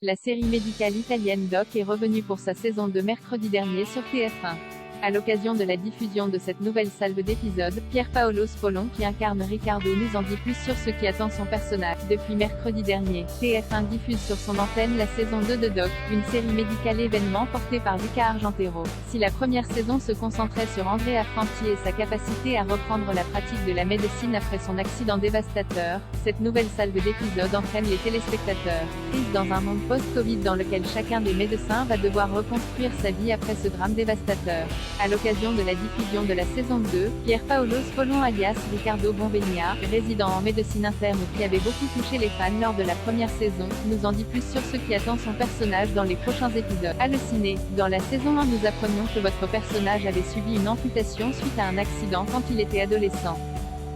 La série médicale italienne Doc est revenue pour sa saison 2 mercredi dernier sur TF1. À l'occasion de la diffusion de cette nouvelle salve d'épisodes, Pier Paolo Spolon qui incarne Riccardo nous en dit plus sur ce qui attend son personnage. Depuis mercredi dernier, TF1 diffuse sur son antenne la saison 2 de Doc, une série médicale événement portée par Luca Argentero. Si la première saison se concentrait sur Andrea Franchi et sa capacité à reprendre la pratique de la médecine après son accident dévastateur, cette nouvelle salve d'épisodes entraîne les téléspectateurs, prise dans un monde post-Covid dans lequel chacun des médecins va devoir reconstruire sa vie après ce drame dévastateur. À l'occasion de la diffusion de la saison 2, Pier Paolo Spolon alias Riccardo Bombegna, résident en médecine interne qui avait beaucoup touché les fans lors de la première saison, nous en dit plus sur ce qui attend son personnage dans les prochains épisodes. Halluciné, dans la saison 1 nous apprenions que votre personnage avait subi une amputation suite à un accident quand il était adolescent.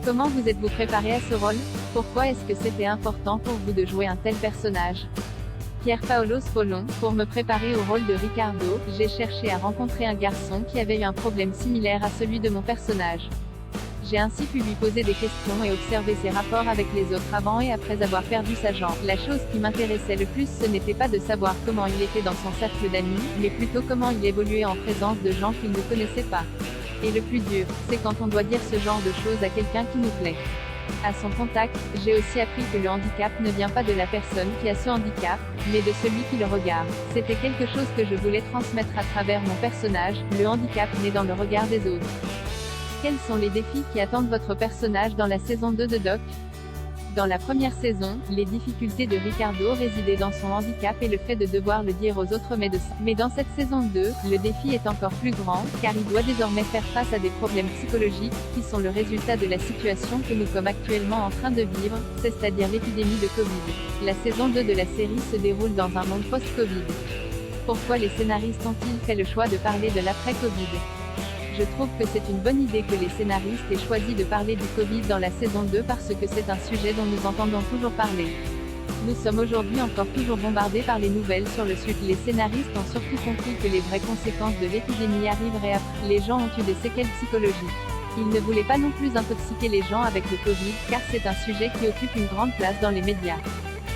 Comment vous êtes-vous préparé à ce rôle? Pourquoi est-ce que c'était important pour vous de jouer un tel personnage? Pier Paolo Spolon, pour me préparer au rôle de Riccardo, j'ai cherché à rencontrer un garçon qui avait eu un problème similaire à celui de mon personnage. J'ai ainsi pu lui poser des questions et observer ses rapports avec les autres avant et après avoir perdu sa jambe. La chose qui m'intéressait le plus ce n'était pas de savoir comment il était dans son cercle d'amis, mais plutôt comment il évoluait en présence de gens qu'il ne connaissait pas. Et le plus dur, c'est quand on doit dire ce genre de choses à quelqu'un qui nous plaît. À son contact, j'ai aussi appris que le handicap ne vient pas de la personne qui a ce handicap, mais de celui qui le regarde. C'était quelque chose que je voulais transmettre à travers mon personnage, le handicap naît dans le regard des autres. Quels sont les défis qui attendent votre personnage dans la saison 2 de Doc? Dans la première saison, les difficultés de Riccardo résidaient dans son handicap et le fait de devoir le dire aux autres médecins. Mais dans cette saison 2, le défi est encore plus grand, car il doit désormais faire face à des problèmes psychologiques, qui sont le résultat de la situation que nous sommes actuellement en train de vivre, c'est-à-dire l'épidémie de Covid. La saison 2 de la série se déroule dans un monde post-Covid. Pourquoi les scénaristes ont-ils fait le choix de parler de l'après-Covid? Je trouve que c'est une bonne idée que les scénaristes aient choisi de parler du Covid dans la saison 2 parce que c'est un sujet dont nous entendons toujours parler. Nous sommes aujourd'hui encore toujours bombardés par les nouvelles sur le sujet. Les scénaristes ont surtout compris que les vraies conséquences de l'épidémie arriveraient après. Les gens ont eu des séquelles psychologiques. Ils ne voulaient pas non plus intoxiquer les gens avec le Covid, car c'est un sujet qui occupe une grande place dans les médias.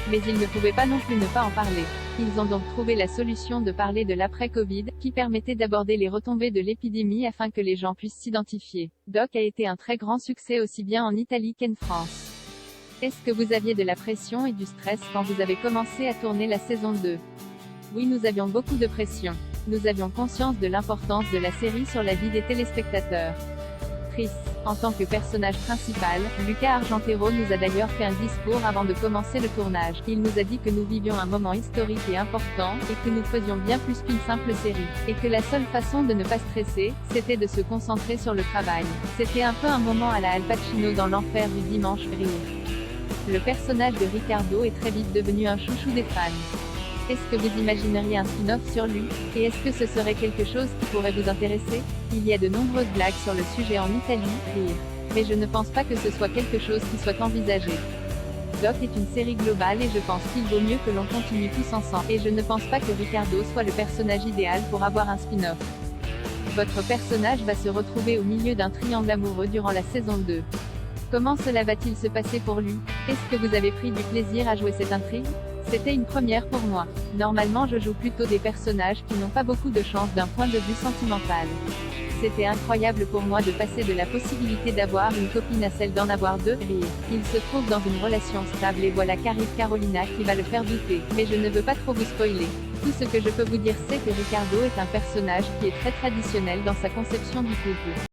Mais ils ne pouvaient pas non plus ne pas en parler. Ils ont donc trouvé la solution de parler de l'après-Covid, qui permettait d'aborder les retombées de l'épidémie afin que les gens puissent s'identifier. Doc a été un très grand succès aussi bien en Italie qu'en France. Est-ce que vous aviez de la pression et du stress quand vous avez commencé à tourner la saison 2? Oui, nous avions beaucoup de pression. Nous avions conscience de l'importance de la série sur la vie des téléspectateurs. Chris, en tant que personnage principal, Luca Argentero nous a d'ailleurs fait un discours avant de commencer le tournage. Il nous a dit que nous vivions un moment historique et important, et que nous faisions bien plus qu'une simple série. Et que la seule façon de ne pas stresser, c'était de se concentrer sur le travail. C'était un peu un moment à la Al Pacino dans l'enfer du dimanche rire. Le personnage de Riccardo est très vite devenu un chouchou des fans. Est-ce que vous imagineriez un spin-off sur lui? Et est-ce que ce serait quelque chose qui pourrait vous intéresser? Il y a de nombreuses blagues sur le sujet en Italie, rire. Mais je ne pense pas que ce soit quelque chose qui soit envisagé. Doc est une série globale et je pense qu'il vaut mieux que l'on continue tous ensemble. Et je ne pense pas que Riccardo soit le personnage idéal pour avoir un spin-off. Votre personnage va se retrouver au milieu d'un triangle amoureux durant la saison 2. Comment cela va-t-il se passer pour lui? Est-ce que vous avez pris du plaisir à jouer cette intrigue? C'était une première pour moi. Normalement je joue plutôt des personnages qui n'ont pas beaucoup de chance d'un point de vue sentimental. C'était incroyable pour moi de passer de la possibilité d'avoir une copine à celle d'en avoir deux, rire. Il se trouve dans une relation stable et voilà qu'arrive Carolina qui va le faire douter. Mais je ne veux pas trop vous spoiler. Tout ce que je peux vous dire c'est que Riccardo est un personnage qui est très traditionnel dans sa conception du couple.